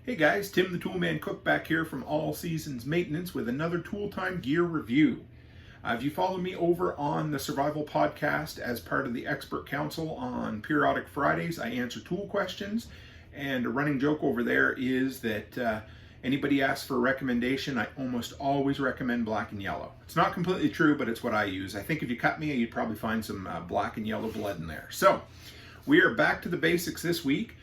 Hey guys, Tim the Toolman Cook back here from All Seasons Maintenance with another Tool Time gear review. If you follow me over on the Survival Podcast as part of the Expert Council on periodic Fridays, I answer tool questions, and a running joke over there is that anybody asks for a recommendation, I almost always recommend black and yellow. It's not completely true, but it's what I use. I think if you cut me, you'd probably find some black and yellow blood in there. So, we are back to the basics this week.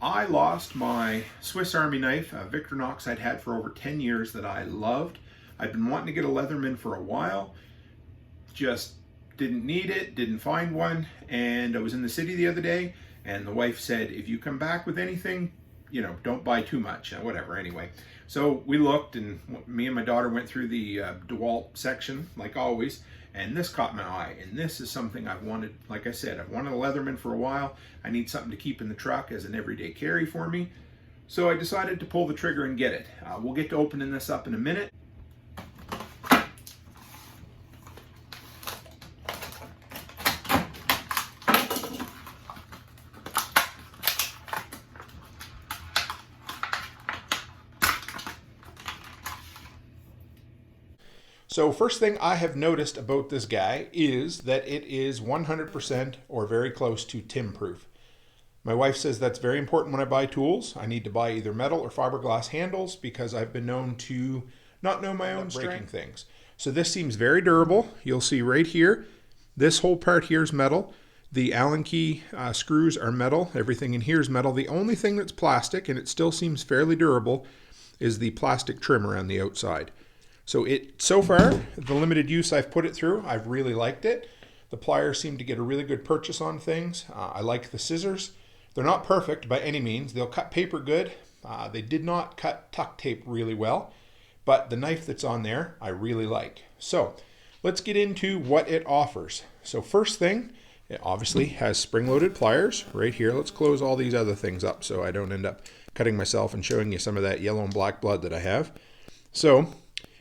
I lost my Swiss Army knife, a Victorinox I'd had for over 10 years that I loved. I'd been wanting to get a Leatherman for a while, just didn't need it, didn't find one, and I was in the city the other day, and the wife said, if you come back with anything, don't buy too much, whatever, anyway. So we looked, and me and my daughter went through the Dewalt section, like always, and this caught my eye, and this is something I've wanted. Like I said, I've wanted a Leatherman for a while. I need something to keep in the truck as an everyday carry for me. So I decided to pull the trigger and get it. We'll get to opening this up in a minute. So first thing I have noticed about this guy is that it is 100% or very close to Tim-proof. My wife says that's very important when I buy tools. I need to buy either metal or fiberglass handles because I've been known to not know my own breaking things. So this seems very durable. You'll see right here, this whole part here is metal. The Allen key screws are metal. Everything in here is metal. The only thing that's plastic, and it still seems fairly durable, is the plastic trim around the outside. So far, the limited use I've put it through, I've really liked it. The pliers seem to get a really good purchase on things. I like the scissors. They're not perfect by any means. They'll cut paper good. They did not cut tuck tape really well, but the knife that's on there, I really like. So let's get into what it offers. So first thing, it obviously has spring-loaded pliers right here. Let's close all these other things up so I don't end up cutting myself and showing you some of that yellow and black blood that I have. So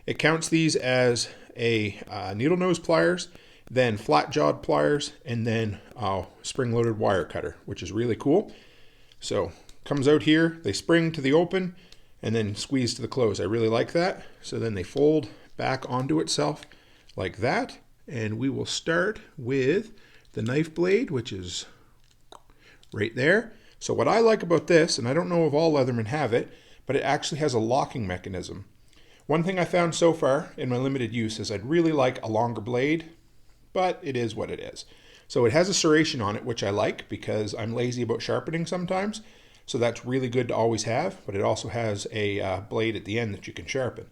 it counts these as a needle nose pliers, then flat jawed pliers, and then spring-loaded wire cutter, which is really cool. So comes out here, they spring to the open, and then squeeze to the close. I really like that. So then they fold back onto itself like that, and we will start with the knife blade, which is right there. So what I like about this, and I don't know if all Leathermen have it, but it actually has a locking mechanism. One thing I found so far in my limited use is I'd really like a longer blade, but it is what it is. So it has a serration on it, which I like because I'm lazy about sharpening sometimes. So that's really good to always have, but it also has a blade at the end that you can sharpen.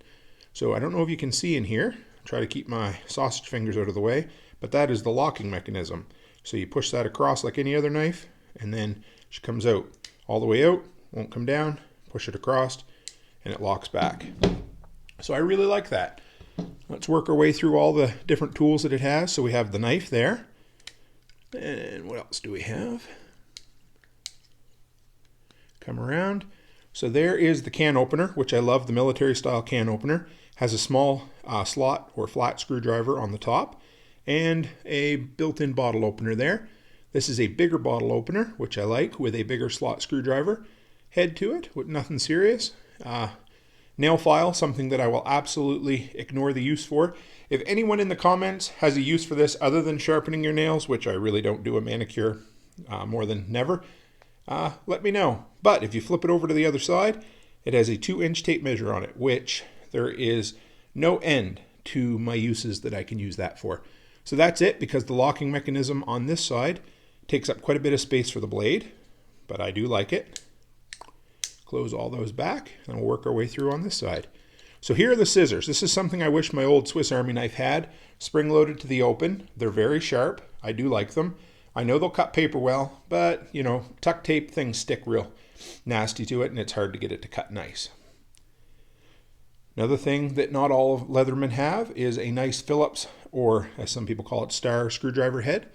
So I don't know if you can see in here, try to keep my sausage fingers out of the way, but that is the locking mechanism. So you push that across like any other knife, and then she comes out all the way out, won't come down, push it across, and it locks back. So I really like that. Let's work our way through all the different tools that it has. So we have the knife there. And what else do we have? Come around. So there is the can opener, which I love, the military style can opener. Has a small slot or flat screwdriver on the top and a built-in bottle opener there. This is a bigger bottle opener, which I like, with a bigger slot screwdriver head to it, with nothing serious. Nail file, something that I will absolutely ignore the use for. If anyone in the comments has a use for this other than sharpening your nails, which I really don't do a manicure more than never, let me know. But if you flip it over to the other side, it has a 2-inch tape measure on it, which there is no end to my uses that I can use that for. So that's it, because the locking mechanism on this side takes up quite a bit of space for the blade, but I do like it. Close all those back, and we'll work our way through on this side. So here are the scissors. This is something I wish my old Swiss Army knife had. Spring-loaded to the open. They're very sharp. I do like them. I know they'll cut paper well, but, tuck tape things stick real nasty to it, and it's hard to get it to cut nice. Another thing that not all of Leathermen have is a nice Phillips, or as some people call it, star screwdriver head.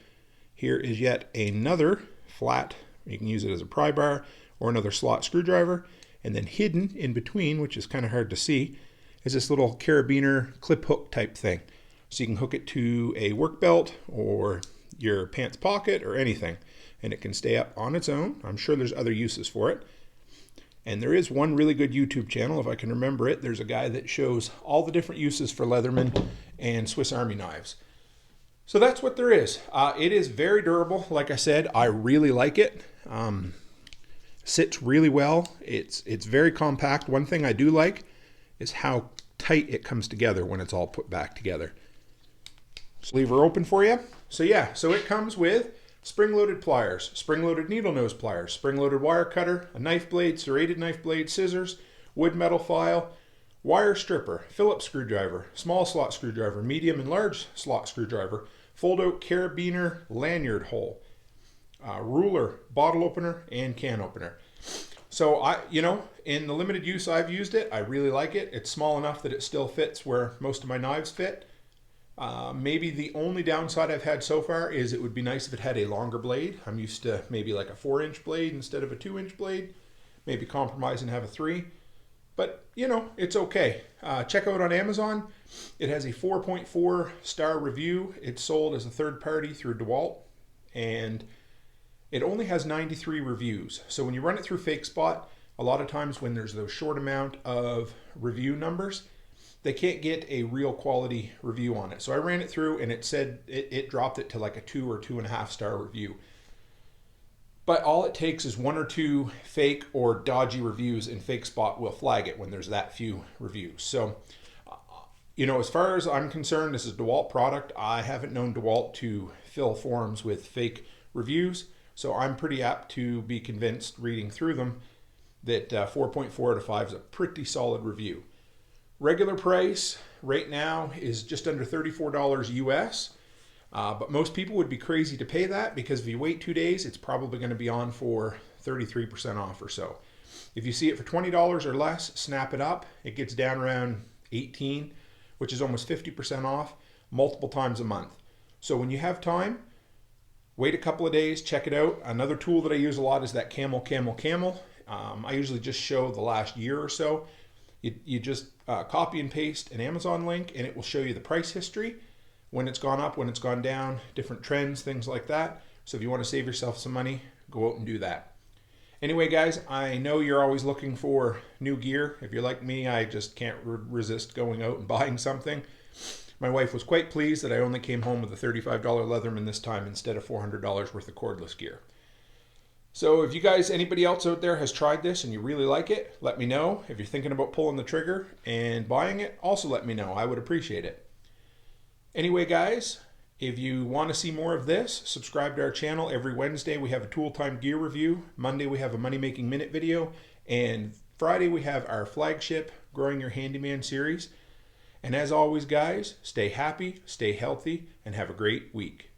Here is yet another flat. You can use it as a pry bar, or another slot screwdriver, and then hidden in between, which is kind of hard to see, is this little carabiner clip hook type thing. So you can hook it to a work belt or your pants pocket or anything, and it can stay up on its own. I'm sure there's other uses for it. And there is one really good YouTube channel, if I can remember it. There's a guy that shows all the different uses for Leatherman and Swiss Army knives. So that's what there is. It is very durable. Like I said, I really like it. Sits really well. It's very compact. One thing I do like is how tight it comes together when it's all put back together. So leave her open for you. So yeah, so it comes with spring-loaded pliers, spring-loaded needle nose pliers, spring-loaded wire cutter, a knife blade, serrated knife blade, scissors, wood metal file, wire stripper, Phillips screwdriver, small slot screwdriver, medium and large slot screwdriver, fold-out carabiner lanyard hole, ruler, bottle opener, and can opener. So in the limited use I've used it, I really like it. It's small enough that it still fits where most of my knives fit. Maybe the only downside I've had so far is it would be nice if it had a longer blade. I'm used to maybe like a 4-inch blade instead of a 2-inch blade. Maybe compromise and have a 3. But, it's okay. Check out on Amazon. It has a 4.4 star review. It's sold as a third party through Dewalt. And it only has 93 reviews. So when you run it through FakeSpot, a lot of times when there's those short amount of review numbers, they can't get a real quality review on it. So I ran it through and it said it dropped it to like a 2 or 2.5 star review. But all it takes is 1 or 2 fake or dodgy reviews and FakeSpot will flag it when there's that few reviews. So, as far as I'm concerned, this is a DeWalt product. I haven't known DeWalt to fill forums with fake reviews. So I'm pretty apt to be convinced reading through them that 4.4 out of 5 is a pretty solid review. Regular price right now is just under $34 US, but most people would be crazy to pay that because if you wait 2 days, it's probably going to be on for 33% off or so. If you see it for $20 or less, snap it up. It gets down around 18, which is almost 50% off multiple times a month. So when you have time, wait a couple of days, check it out. Another tool that I use a lot is that Camel. I usually just show the last year or so. You just copy and paste an Amazon link and it will show you the price history, when it's gone up, when it's gone down, different trends, things like that. So if you want to save yourself some money, go out and do that. Anyway, guys, I know you're always looking for new gear. If you're like me, I just can't resist going out and buying something. My wife was quite pleased that I only came home with a $35 Leatherman this time instead of $400 worth of cordless gear. So if you guys, anybody else out there has tried this and you really like it, let me know. If you're thinking about pulling the trigger and buying it, also let me know. I would appreciate it. Anyway, guys, if you want to see more of this, subscribe to our channel. Every Wednesday we have a Tool Time gear review. Monday we have a Money Making Minute video. And Friday we have our flagship Growing Your Handyman series. And as always, guys, stay happy, stay healthy, and have a great week.